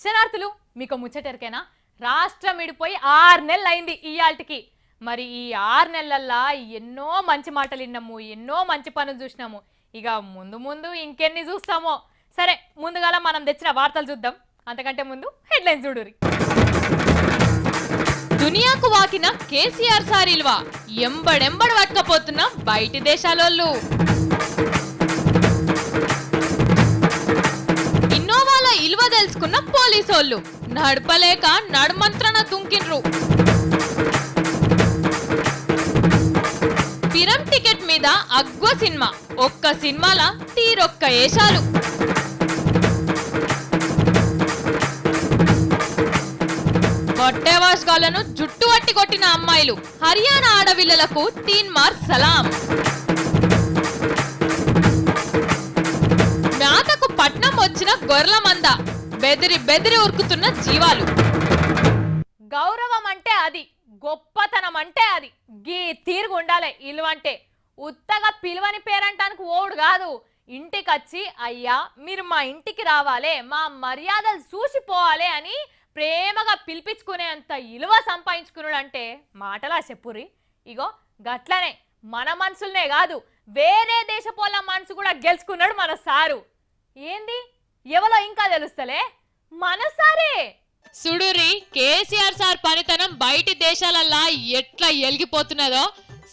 శనార్థులు మీకు ముచ్చటెరకేనా రాష్ట్రం విడిపోయి 6 నెలలు అయింది ఇయాల్టికి. మరి ఈ 6 నెలల్లో ఎన్నో మంచి మాటలు విన్నాము, ఎన్నో మంచి పనులు చూసినాము. ఇక ముందు ముందు ఇంకెన్ని చూస్తామో. సరే, ముందుగాల మనం తెచ్చిన వార్తలు చూద్దాం. అంతకంటే ముందు హెడ్లైన్స్ చూడురి. దునియాకు వాకిన కేసీఆర్ సారీల్వా ఎంబడెంబడి పట్టుకపోతున్న బయటి దేశాలోళ్ళు. ఇన్నోవాల ఇల్వ తెలుసుకున్న పోలీసోళ్ళు నడపలేక నడుమంత్రన తుంకిండ్రు. పిరం టికెట్ మీద అగ్వ సినిమా, ఒక్క సినిమాల తీరొక్క ఏషాలు. కొట్టేవాష్గాలను జుట్టు పట్టి కొట్టిన అమ్మాయిలు, హర్యానా ఆడవిల్లలకు 3 మార్క్ సలాం. మేతకు పట్నం వచ్చిన గొర్రెల మంద, బెదిరి బెదిరి ఉరుకుతున్న జీవాలు. గౌరవం అంటే అది, గొప్పతనం అంటే అది, గీ తీరుగు ఉండాలి. ఇల్వంటే ఉత్తగా పిలువని పేరంటానికి ఓడు కాదు. ఇంటికొచ్చి అయ్యా మీరు మా ఇంటికి రావాలే, మా మర్యాదలు చూసిపోవాలి అని ప్రేమగా పిలిపించుకునేంత ఇలువ సంపాదించుకున్నాడు అంటే మాటలా చెప్పురి. ఇగో గట్లనే మన మనసులనే కాదు, వేరే దేశపోళ్ళ మనసు కూడా గెలుచుకున్నాడు మన సారు. ఏంది ఎవరో ఇంకా తెలుస్తలే, మన సారే. సుడురి కేసీఆర్ సార్ పనితనం బయటి దేశాలల్లా ఎట్లా ఎలిగిపోతున్నదో.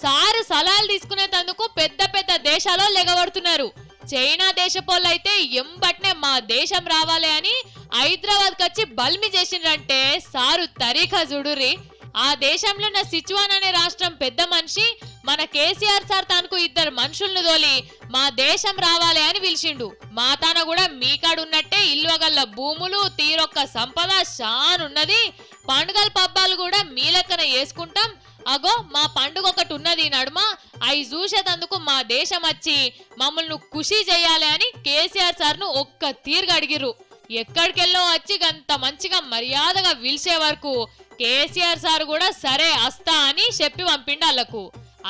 సారు సలహాలు తీసుకునేందుకు పెద్ద పెద్ద దేశాల్లో లెగబడుతున్నారు. చైనా దేశపోళ్ళైతే ఎంబట్నే మా దేశం రావాలి అని హైదరాబాద్ వచ్చి బల్మి చేసిండ్రంటే సారు తరీఖా చూడురి. ఆ దేశంలో ఉన్న సిచువాన్ అనే రాష్ట్రం పెద్ద మనిషి మన కేసీఆర్ సార్ తనకు 2 మనుషులను తోలి మా దేశం రావాలి అని పిలిచిండు. మా తాన కూడా మీకాడున్నట్టే ఇల్వగల్ల భూములు, తీరొక్క సంపద షానున్నది. పండుగల పబ్బాలు కూడా మీ లెక్కన వేసుకుంటాం. అగో మా పండుగ ఒకటి ఉన్నది నడుమ, అవి చూసేటందుకు మా దేశం వచ్చి మమ్మల్ని ఖుషి చేయాలి అని కేసీఆర్ సార్ను ఒక్క తీరుగా అడిగిర్రు. ఎక్కడికెళ్ళో వచ్చి గంత మంచిగా మర్యాదగా పిలిచే వరకు కేసీఆర్ సార్ కూడా సరే వస్తా అని చెప్పి పంపిండు వాళ్ళకు.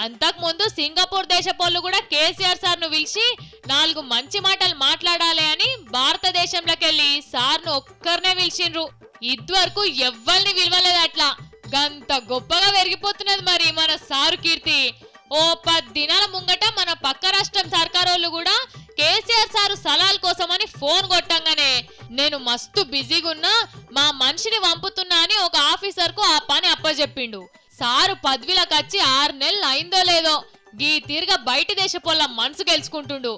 అంతకు ముందు సింగపూర్ దేశపోళ్ళు కూడా కేసీఆర్ సార్ ను పిలిచి 4 మంచి మాటలు మాట్లాడాలి అని భారతదేశంలోకి వెళ్ళి సార్ను ఒక్కరినే పిలిచిండ్రు. ఇదివరకు ఎవ్వరిని విలువలేదు. అట్లా గంత గొప్పగా పెరిగిపోతున్నది మరి మన సారు కీర్తి. ఓ 10 దినాల ముంగట మన పక్క రాష్ట్రం సర్కారోళ్ళు కూడా కేసీఆర్ సారు సలహాల కోసమని ఫోన్ కొట్టంగానే నేను మస్తు బిజీగా ఉన్నా, మా మనిషిని పంపుతున్నా అని ఒక ఆఫీసర్ కు ఆ పని అప్పచెప్పిండు. సారు పదవిలోకి వచ్చి 6 నెలలు అయిందో లేదో గీ తీరుగా బయటి దేశపోళ్ళ మనసు గెలుచుకుంటుండు.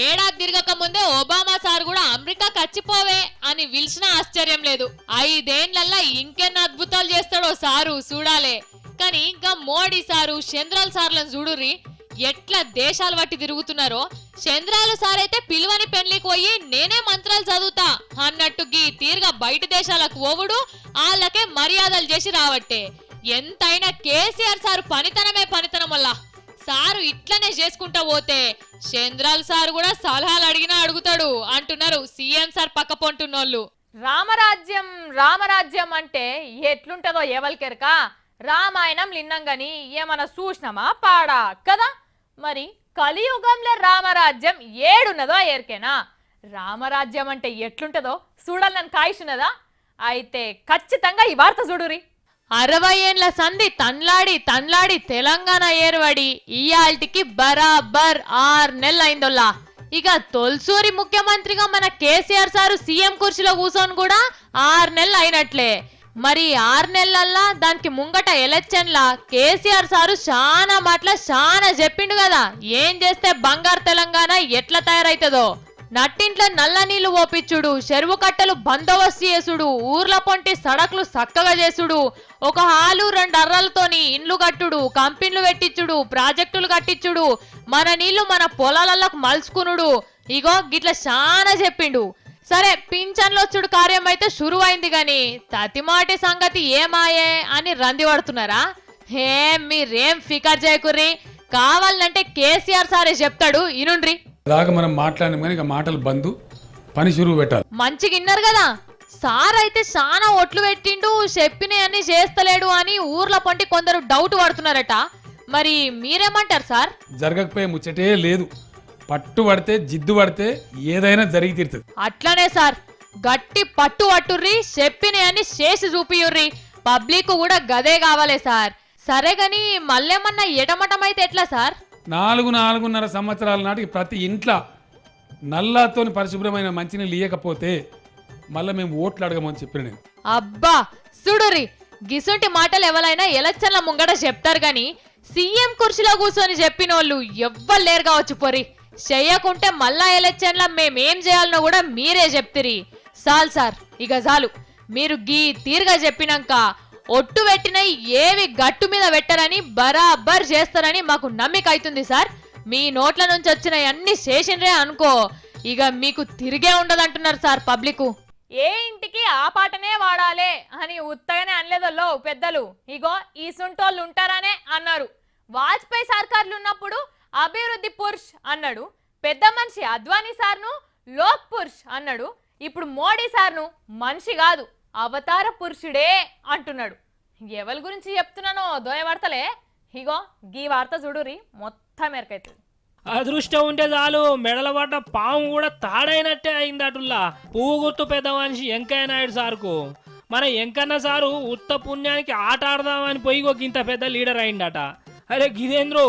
ఏడాది తిరగక ముందే ఒబామా సార్ కూడా అమెరికాకి వచ్చిపోవే అని పిలిచినా ఆశ్చర్యం లేదు. 5 ఏళ్లల్లా ఇంకెన్ని అద్భుతాలు చేస్తాడో సారు చూడాలే. కానీ ఇంకా మోడీ సారు, చంద్రాల సార్లను చూడుర్రి ఎట్లా దేశాలు బట్టి తిరుగుతున్నారో. చంద్రాలు సార్ అయితే పిలువని పెళ్లికి పోయి నేనే మంత్రాలు చదువుతా అన్నట్టు గీ తీరుగా బయట దేశాలకు ఓవుడు, వాళ్ళకే మర్యాదలు చేసి రావట్టే. ఎంతైనా కేసీఆర్ సారు పనితనమే పనితనం వల్ల. సారు ఇట్లనే చేసుకుంటా పోతే చంద్రాల సార్ కూడా సలహాలు అడిగినా అడుగుతాడు అంటున్నారు సీఎం సార్ పక్క పొంటున్నోళ్ళు. రామరాజ్యం రామరాజ్యం అంటే ఎట్లుంటదో ఎవరికెరక. రామాయణం లిన్నంగాని ఏమన్నా చూసినామా పాడా కదా. మరి కలియుగంలో రామరాజ్యం ఏడున్నదో ఎరికేనా. రామరాజ్యం అంటే ఎట్లుంటదో చూడాలని కాయిస్తున్నదా. అయితే ఖచ్చితంగా ఈ వార్త చూడురి. 60 ఏండ్ల సంధి తన్లాడి తెలంగాణ ఏర్వడి ఇయాల్టికి బరాబర్ 6 నెలలు అయిందోల్లా. ఇక తొలిసూరి ముఖ్యమంత్రిగా మన కేసీఆర్ సారు సీఎం కుర్చీలో కూర్చొని కూడా 6 నెలలు అయినట్లే. మరి 6 నెలల్లో దానికి ముంగట ఎలక్షన్లా కేసీఆర్ సారు చాలా మాటల చాలా చెప్పిండు కదా, ఏం చేస్తే బంగారు తెలంగాణ ఎట్లా తయారైతుందో. నట్టింట్లో నల్ల నీళ్లు ఓపిచ్చుడు, చెరువు కట్టలు బందోబస్తు చేసుడు, ఊర్ల పొంటి సడకులు చక్కగా చేసుడు, ఒక హాలు 2 అర్రలతోని ఇండ్లు కట్టుడు, కంపెనీలు పెట్టించుడు, ప్రాజెక్టులు కట్టించుడు, మన నీళ్లు మన పొలాలకు మలుచుకునుడు. ఇగో గిట్ల చాలా చెప్పిండు. సరే, పింఛన్లు వచ్చుడు కార్యం అయితే షురువైంది గాని తతిమాటి సంగతి ఏమాయే అని రంది పడుతున్నారా? మీరేం ఫికర్ చేయకుర్రి, కావాలంటే కేసీఆర్ సారే చెప్తాడు ఇనుండ్రి. దాకా మనం మాట్లాడిన కానీ ఇక మాటలు బంధు, పని షురువు పెట్టాలి. మంచిగా విన్నారు కదా. సార్ అయితే చాలా ఒట్లు పెట్టిండు, చెప్పినవన్నీ చేస్తలేడు అని ఊర్ల పొంటి కొందరు డౌట్ పడుతున్నారట. మరి మీరేమంటారు సార్? జరగకపోయే ముచ్చటే లేదు. పట్టు పడితే జిద్దు పడితే ఏదైనా జరిగి తీరుతుంది. అట్లనే సార్, గట్టి పట్టు పట్టుర్రి, చెప్పినయన్ని చేసి చూపియుర్రి. పబ్లిక్ కూడా గదే కావాలే సార్. సరే గని మళ్ళేమన్నా ఎటమటమైతే ఎట్లా సార్? 4.5 సంవత్సరాల నాటికి ప్రతి ఇంట్లో నల్లాతోని పరిశుభ్రమైన మంచినీళ్ళు ఇయ్యకపోతే మళ్ళీ మేము ఓట్లు అడగమని చెప్పిన నేను. అబ్బా సుడురి, గిసుంటి మాటలు ఎవరైనా ఎలక్షన్ల ముంగట చెప్తారు గాని సీఎం కుర్చీలో కూర్చొని చెప్పినోళ్ళు ఎవ్వరు లేరు కావచ్చు. పొరి చెయ్యకుంటే మళ్ళా ఎలక్షన్ల మేమేం చేయాలనో కూడా మీరే చెప్తిరి. చాలు సార్, ఇక చాలు. మీరు గీ తీరుగా చెప్పినాక ఒట్టు పెట్టిన ఏవి గట్టు మీద పెట్టరని బరాబర్ చేస్తారని మాకు నమ్మిక అవుతుంది సార్. మీ నోట్ల నుంచి వచ్చిన అన్ని చేసిండ్రే అనుకో, ఇక మీకు తిరిగే ఉండదంటున్నారు సార్ పబ్లిక్. ఏ ఇంటికి ఆ పాటనే వాడాలే అని ఉత్తగానే అనలేదోల్లో పెద్దలు. ఇగో ఈ సుంటోళ్ళు ఉంటారనే అన్నారు. వాజ్పేయి సర్కార్లు ఉన్నప్పుడు అభివృద్ధి పురుష్ అన్నాడు. పెద్ద మనిషి అద్వానీ సార్ను లోక్ పురుష్ అన్నాడు. ఇప్పుడు మోడీ సార్ను మనిషి కాదు అవతార పురుషుడే అంటున్నాడు. ఎవరి గురించి చెప్తున్నానో దోయవార్తలే. ఇగో గీ వార్త చూడురి, మొత్తం ఎరకైతుంది. అదృష్టం ఉంటే చాలు, మెడల పడ్డ పాము కూడా తాడైనట్టే అయిందటుల్లా. పువ్వు గుర్తు పెద్ద మనిషి వెంకయ్య నాయుడు సార్కు. మన వెంకన్న సారు ఉత్త పుణ్యానికి ఆట ఆడదామని పోయి ఒక ఇంత పెద్ద లీడర్ అయిందట. అరే గిదేంద్రు,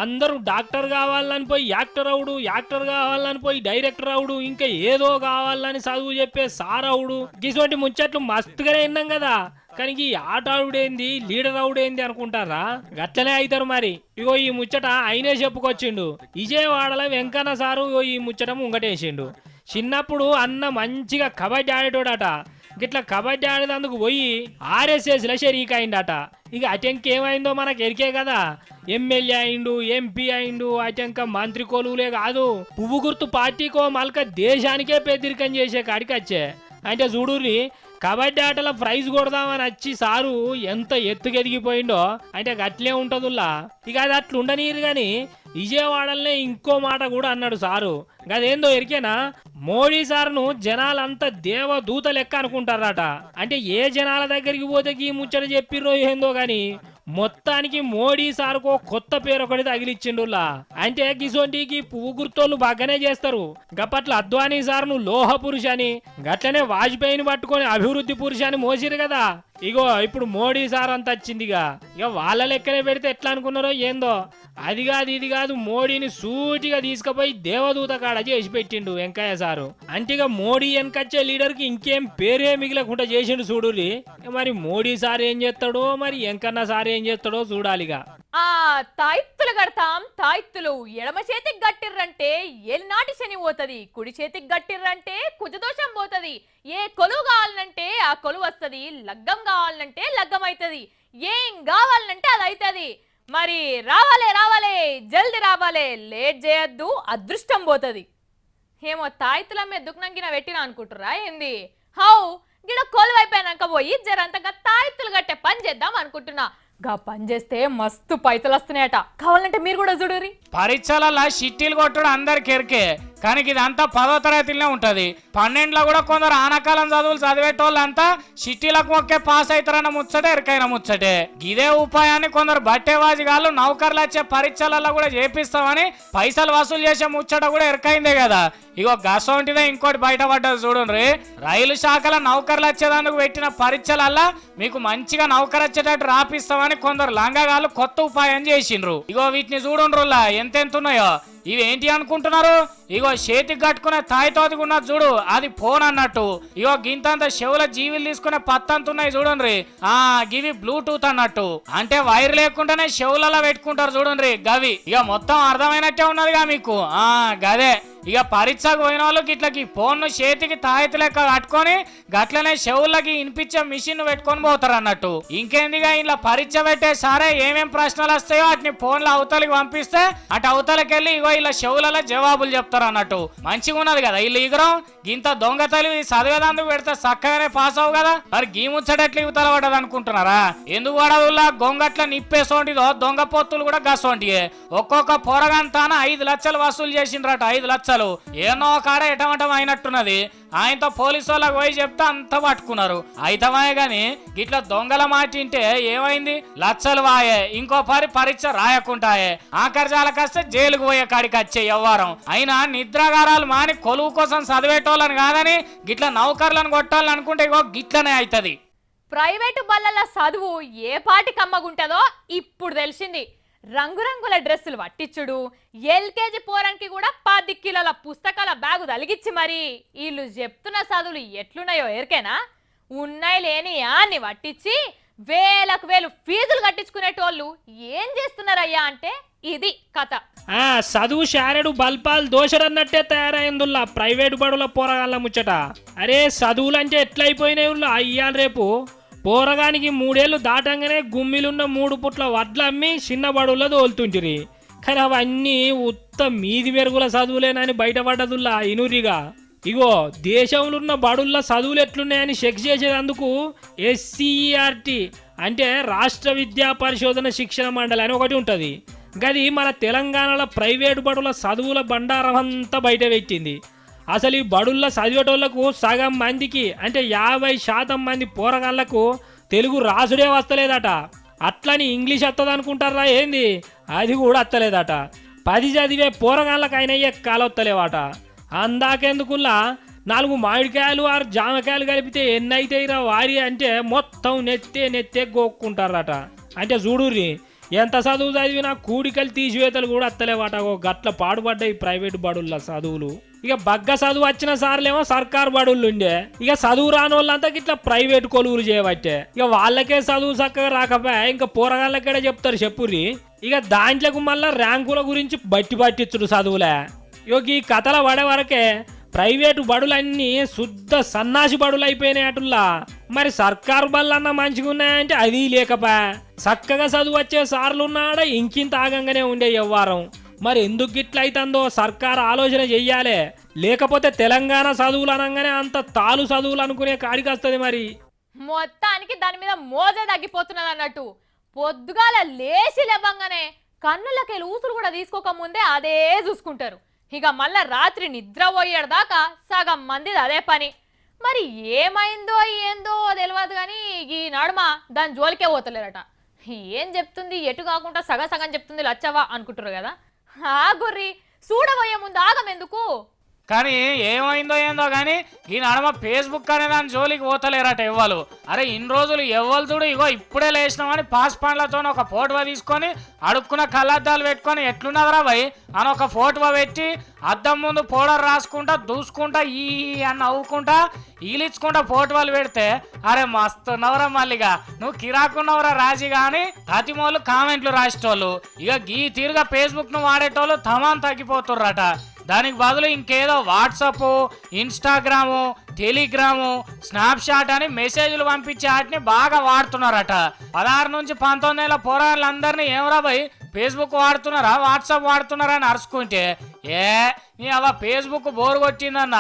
అందరూ డాక్టర్ కావాలని పోయి యాక్టర్ అవుడు, యాక్టర్ కావాలని పోయి డైరెక్టర్ అవుడు, ఇంకా ఏదో కావాలని చదువు చెప్పే సార్ అవుడు. గిసోటి ముచ్చట్లు మస్తుగానే విన్నాం కదా. కానీ ఈ ఆట ఆవుడేంది, లీడర్ అవుడేంది అనుకుంటారా? గట్లనే అవుతారు మరి. ఇగో ఈ ముచ్చట ఆయనే చెప్పుకొచ్చిండు. విజయవాడలో వెంకన్న సారు ఈ ముచ్చట ముంగటేసిండు. చిన్నప్పుడు అన్న మంచిగా కబడ్డీ ఆడేటోడట. గిట్లా కబడ్డీ ఆడేందుకు పోయి RSS లో షరీక్ అయిందట. ఇక అటెంకేమైందో మనకు ఎరికే కదా. ఎమ్మెల్యే అయిండు, MP అయిండు, అటెంక మంత్రి కొలువులే కాదు, పువ్వు గుర్తు పార్టీకో మల్క దేశానికే పెద్దరికం చేసే కాడికి వచ్చే. అంటే చూడుర్రి, కబడ్డీ ఆటలో ప్రైజ్ కొడదామని వచ్చి సారు ఎంత ఎత్తుకెదిగిపోయిండో. అంటే గట్లే ఉంటుందిలా. ఇక అది అట్లా ఉండనీరు కానీ విజయవాడలనే ఇంకో మాట కూడా అన్నాడు సారు. గదేందో ఎరికేనా, మోడీ సార్ను జనాలంతా దేవదూత లెక్క అనుకుంటారట. అంటే ఏ జనాల దగ్గరికి పోతే ఈ ముచ్చట చెప్పిర్రో ఏందో గాని మొత్తానికి మోడీ సార్కో కొత్త పేరు ఒకటి తగిలిచ్చిండులా. అంటే గిసోంటికి పువ్వు గుర్తోళ్ళు బాగానే చేస్తారు. గప్పట్ల అద్వానీ సార్ను లోహ పురుష అని, గట్లనే వాజ్పేయిని పట్టుకొని అభివృద్ధి పురుష అని మోసిరు కదా. ఇగో ఇప్పుడు మోడీ సార్ అంత వచ్చిందిగా. ఇక వాళ్ళ లెక్కనే పెడితే ఎట్లా అనుకున్నారో ఏందో. అది కాదు ఇది కాదు, మోడీని సూటిగా తీసుకుపోయి దేవదూత కాడ చేసి పెట్టిండు వెంకయ్య సారు. అంటిగా మోడీ వెనకచ్చే లీడర్ కి ఇంకేం పేరే మిగిలకుండా చేసిండు చూడుర్రి. మరి మోడీ సార్ ఏం చేస్తాడో, మరి వెంకన్న సార్ ఏం చేస్తాడో చూడాలిగా. ఆ తాయిత్తులు కడతాం, తాయిత్తులు ఎడమ చేతికి గట్టిర్రంటే ఏలినాటి శని పోతుంది, కుడి చేతికి గట్టిర్రంటే కుజదోషం పోతుంది. ఏ కొలువు కావాలంటే ఆ కొలువు వస్తుంది, లగ్గం కావాలంటే లగ్గం అవుతుంది, ఏం కావాలంటే అది అవుతుంది. మరి రావాలే రావాలే, జల్ది రావాలే, లేట్ చేయొద్దు, అదృష్టం పోతుంది. ఏమో తాయిత్తుల మీద దుఃఖనంగిన పెట్టినా అనుకుంటురా ఏంది? హౌ గిడ కొలువు అయిపోయాక పోయి జరంతగా తాయిత్తులు కట్టే పని చేద్దాం అనుకుంటున్నా. గా పని చేస్తే మస్తు పైసలు వస్తున్నాయట. కావాలంటే మీరు కూడా చూడురి. పరీక్షలలో షిట్టీలు కొట్టడం అందరికి ఎరికే, కానీ ఇదంతా 10వ తరగతిలోనే ఉంటది. 12లో కూడా కొందరు ఆనకాలం చదువులు చదివేటోళ్ళంతా షిట్టీలకు మొక్కే పాస్ అవుతారన్న ముచ్చటే ఎరికైన ముచ్చటే. ఇదే ఉపాయాన్ని కొందరు బట్టేవాజిగాళ్ళు నౌకర్లు వచ్చే పరీక్షలలో కూడా చేపిస్తామని పైసలు వసూలు చేసే ముచ్చట కూడా ఎరికైందే కదా. ఇగో గసొంటిదే ఇంకోటి బయటపడ్డది చూడండి. రైలు శాఖల నౌకర్లు వచ్చేదానికి పెట్టిన పరీక్షలల్లా మీకు మంచిగా నౌకరు వచ్చేటట్టు రాపిస్తామని కొందరు లంగగాళ్ళు కొత్త ఉపాయం చేసిండ్రు. ఇగో వీటిని చూడండిలా ఎంతెంత ఉన్నాయో. ఇవి ఏంటి అనుకుంటున్నారు? ఇగో చేతికి కట్టుకునే తాయితోది ఉన్నది చూడు, అది ఫోన్ అన్నట్టు. ఇగో గింతంత చెవుల జీవులు తీసుకునే పత్తంత ఉన్నాయి చూడండి. గివి బ్లూటూత్ అన్నట్టు. అంటే వైర్ లేకుండానే చెవులలో పెట్టుకుంటారు చూడండి గవి. ఇక మొత్తం అర్థమైనట్టే ఉన్నదిగా మీకు. గదే ఇక పరీక్షకు పోయిన వాళ్ళు గిట్లకి ఫోన్ను చేతికి తాయితీ లెక్క కట్టుకొని గట్లనే చెవులకి వినిపించే మిషన్ పెట్టుకొని పోతారు అన్నట్టు. ఇంకేందిగా ఇలా పరీక్ష పెట్టే సరే ఏమేం ప్రశ్నలు వస్తాయో వాటిని ఫోన్లో అవతలకి పంపిస్తే అటు అవతలకి వెళ్ళి ఇగో ఇలా చెవులలో జవాబులు చెప్తారు అన్నట్టు. మంచిగా ఉన్నది కదా వీళ్ళు ఇగరం. గింత దొంగ తెలివి చదివేదందుకు పెడితే చక్కగానే పాస్ అవు కదా. మరి గీ ముచ్చటెట్లు ఇవతల పడ్డది అనుకుంటున్నారా? ఎందుకు పడదులా? గొంగట్ల నిప్పేసోంటిదో దొంగ పొత్తులు కూడా గసోంటియే. ఒక్కొక్క పొరగంతాన 5 లక్షలు వసూలు చేసిండ్రట. 5 లక్షలు. అసలు ఏనో కాడ ఎటమటం అయినట్టున్నది. ఆయనతో పోలీసు వాళ్ళకి పోయి చెప్తే అంత పట్టుకున్నారు. అయితమే గాని గిట్లా దొంగల మాటింటే ఏమైంది, లచ్చలు వాయే, ఇంకో పరీక్ష రాయకుంటాయే, ఆఖరిజాలకొస్తే జైలుకు పోయే కాడికి వచ్చే వ్యవహారం. అయినా నిద్రాగారాలు మాని కొలువు కోసం చదివేటోళ్ళని కాదని గిట్లా నౌకర్లను కొట్టాలని అనుకుంటే ఇగో గిట్లనే అవుతుంది. ప్రైవేటు బళ్ళల చదువు ఏ పాటి కమ్మగుంటదో ఇప్పుడు తెలిసింది. రంగురంగుల డ్రెస్సులు పట్టించుడు, ఎల్కేజీ పోరానికి కూడా 10 కిలోల పుస్తకాల బ్యాగు తలిగిచ్చి మరి వీళ్ళు చెప్తున్న చదువులు ఎట్లున్నాయో ఎరికేనా? ఉన్నాయి లేని అన్ని పట్టించి వేలకు వేలు ఫీజులు కట్టించుకునేటోళ్ళు ఏం చేస్తున్నారయ్యా అంటే ఇది కథ. చదువు శారెడు బల్పాలు దోషరన్నట్టే తయారైందుల్లా ప్రైవేటు బడుల పోరగాళ్ళ ముచ్చట. అరే చదువులంటే ఎట్లయిపోయినాయి అయ్యాలి. రేపు పోరగానికి 3 ఏళ్ళు దాటంగానే గుమ్మిలున్న 3 పుట్ల వడ్లమ్మి చిన్న బడుల్లో తోలుతుంటిరి. కానీ అవన్నీ ఉత్త మీది మెరుగుల చదువులేనని బయటపడ్డదుల్లా ఇనురిగా. ఇగో దేశంలో ఉన్న బడుల్లో చదువులు ఎట్లున్నాయని చెక్ చేసేందుకు SCERT అంటే రాష్ట్ర విద్యా పరిశోధన శిక్షణ మండలి అని ఒకటి ఉంటుంది. గది మన తెలంగాణలో ప్రైవేటు బడుల చదువుల బండారం అంతా బయట పెట్టింది. అసలు ఈ బడుల్లో చదివేటోళ్లకు సగం మందికి అంటే 50% మంది పోరగాళ్లకు తెలుగు రాసుడే వస్తలేదట. అట్లని ఇంగ్లీష్ వస్తుంది అనుకుంటారా ఏంది, అది కూడా వస్తలేదట. 10 చదివే పోరగాళ్ళకి అయినా ఎక్కాలొత్తలేవట. అందాకెందుకుల్లా 4 మామిడికాయలు 6 జామకాయలు కలిపితే ఎన్ని అవుతాయిరా వారి అంటే మొత్తం నెత్తే గోక్కుంటారట. అంటే చూడుర్రి ఎంత చదువు చదివినా కూడికలు తీసివేతలు కూడా వస్తలేవట. గట్ల పాడుపడ్డాయి ప్రైవేటు బడుల్లో చదువులు. ఇక బగ్గ చదువు వచ్చిన సార్లేమో సర్కారు బడుళ్ళు ఉండే, ఇక చదువు రాని వాళ్ళంతా ఇట్లా ప్రైవేటు కొలువులు చేయబట్టే ఇక వాళ్ళకే చదువు చక్కగా రాకపోయా ఇంకా పోరగాళ్ళకే చెప్తారు చెప్పుర్రి. ఇక దాంట్లకు మళ్ళా ర్యాంకుల గురించి పట్టించుడు చదువులే. ఇక ఈ కథల పడే వరకే ప్రైవేటు బడులన్నీ శుద్ధ సన్నాసి బడులు అయిపోయినాయి అటుల్లా. మరి సర్కారు బళ్ళన్నా మంచిగా ఉన్నాయంటే అది లేకపోయా. చక్కగా చదువు వచ్చే సార్లున్నాడ ఇంకింత ఆగంగానే ఉండే వ్యవహారం. మరి ఎందుకు గిట్ల అవుతుందో సర్కారు ఆలోచన చెయ్యాలి. లేకపోతే తెలంగాణ చదువులు అనగానే అంత తాలు చదువులు అనుకునే కాడికి వస్తుంది. మరి మొత్తానికి దాని మీద మోజే తగ్గిపోతున్నది అన్నట్టు. పొద్దుగాల లేచి లేవంగానే కన్నులకి ఊసులు కూడా తీసుకోక ముందే అదే చూసుకుంటారు. ఇక మళ్ళా రాత్రి నిద్ర పోయేదాకా సగం మందిది అదే పని. మరి ఏమైందో ఏందో తెలియదు కానీ ఈ నడుమ దాని జోలికే పోతలేరట. ఏం చెప్తుంది ఎటు కాకుండా సగం చెప్తుంది లచ్చవా అనుకుంటారు కదా. గుర్రి చూడబోయే ముందు ఆగమెందుకు. కానీ ఏమైందో ఏందో కానీ ఈ నడమ ఫేస్బుక్ అనే దాని జోలికి పోతలేరట ఎవ్వరు. అరే ఇన్ని రోజులు ఎవ్వరు చూడు ఇగో ఇప్పుడే లేచినామని పాస్ పండ్లతో ఒక ఫోటో తీసుకొని అడుక్కున్న కళ్ళద్దాలు పెట్టుకొని ఎట్లున్నదరా భయ్ అని ఒక ఫోటో పెట్టి అద్దం ముందు పౌడర్ రాసుకుంటా దూసుకుంటా ఈ అని నవ్వుకుంటా ఈలిచ్చుకుంటా ఫోటోలు పెడితే అరే మస్తున్నావురా మళ్ళీగా నువ్వు కిరాకున్నావురా రాజీ కానీ ప్రతిమోళ్ళు కామెంట్లు రాసేటోళ్ళు. ఇక ఈ తీరుగా ఫేస్బుక్ ను వాడేటోళ్ళు తమాన్ తగ్గిపోతుర్రట. దానికి బదులు ఇంకేదో వాట్సాప్, ఇన్స్టాగ్రాము, టెలిగ్రాము, స్నాప్చాట్ అని మెసేజ్లు పంపించే వాటిని బాగా వాడుతున్నారట. 16 నుంచి 19 ఏళ్ళ పోరాళ్ళందరినీ ఏమరా భయ్ ఫేస్బుక్ వాడుతున్నారా వాట్సాప్ వాడుతున్నారా అని అరుచుకుంటే నీ అలా ఫేస్బుక్ బోర్ కొట్టిందన్న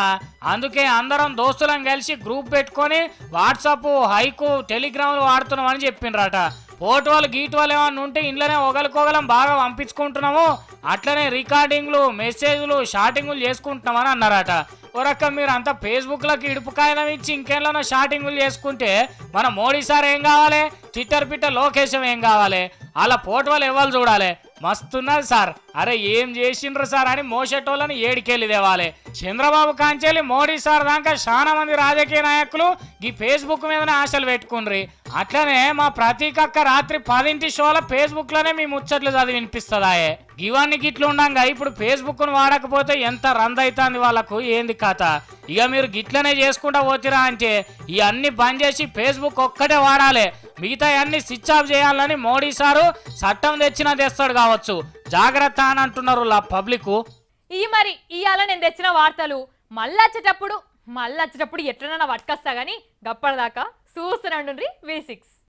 అందుకే అందరం దోస్తులం కలిసి గ్రూప్ పెట్టుకొని వాట్సాప్, హైకు, టెలిగ్రాములు వాడుతున్నామని చెప్పిండ్రట. ఫోటోలు గీటోలు ఏమన్నా ఉంటే ఇంట్లోనే ఒకరికొకరం బాగా పంపించుకుంటున్నాము, అట్లనే రికార్డింగ్లు, మెసేజ్లు, షాటింగులు చేసుకుంటున్నామని అన్నారట. ఒరక్క మీరు అంతా ఫేస్బుక్లోకి ఇడుపు కాగితం ఇచ్చి ఇంకేళ్ళనో షాటింగులు చేసుకుంటే మన మోడీ సార్ ఏం కావాలి, ట్విట్టర్ లోకేశం ఏం కావాలి, అలా ఫోటోలు ఎవరు చూడాలి. మస్తున్నది సార్, అరే ఏం చేసిండ్రు సార్ అని మోసేటోళ్ళని ఏడికెళ్ళి తేవాలి. చంద్రబాబు కాంచెల్లి మోడీ సార్ దాకా చాలా మంది రాజకీయ నాయకులు ఈ ఫేస్బుక్ మీదనే ఆశలు పెట్టుకుండ్రి. అట్లనే మా ప్రతీకక్క రాత్రి 10 షోల ఫేస్బుక్ లోనే మీ ముచ్చట్లు చదివి వినిపిస్తుందాయే. ఇవన్నీ గిట్లు ఉండంగా ఇప్పుడు ఫేస్బుక్ ను వాడకపోతే ఎంత రందైతుంది వాళ్ళకు ఏంది కథ. ఇక మీరు గిట్లనే చేసుకుంటా పోతిరా అంటే ఇవన్నీ బంద్ చేసి ఫేస్బుక్ ఒక్కటే వాడాలి, మిగతా అన్ని స్విచ్ ఆఫ్ చేయాలని మోడీ సారు చట్టం తెచ్చినా తెస్తాడు కావచ్చు, జాగ్రత్త అని అంటున్నారు పబ్లిక్. మరి ఇవాళ నేను తెచ్చిన వార్తలు మళ్ళీ వచ్చేటప్పుడు ఎట్లనన్నా పట్టుకొస్తా గానీ గప్పటిదాకా చూస్తున్నాండ్రి V6.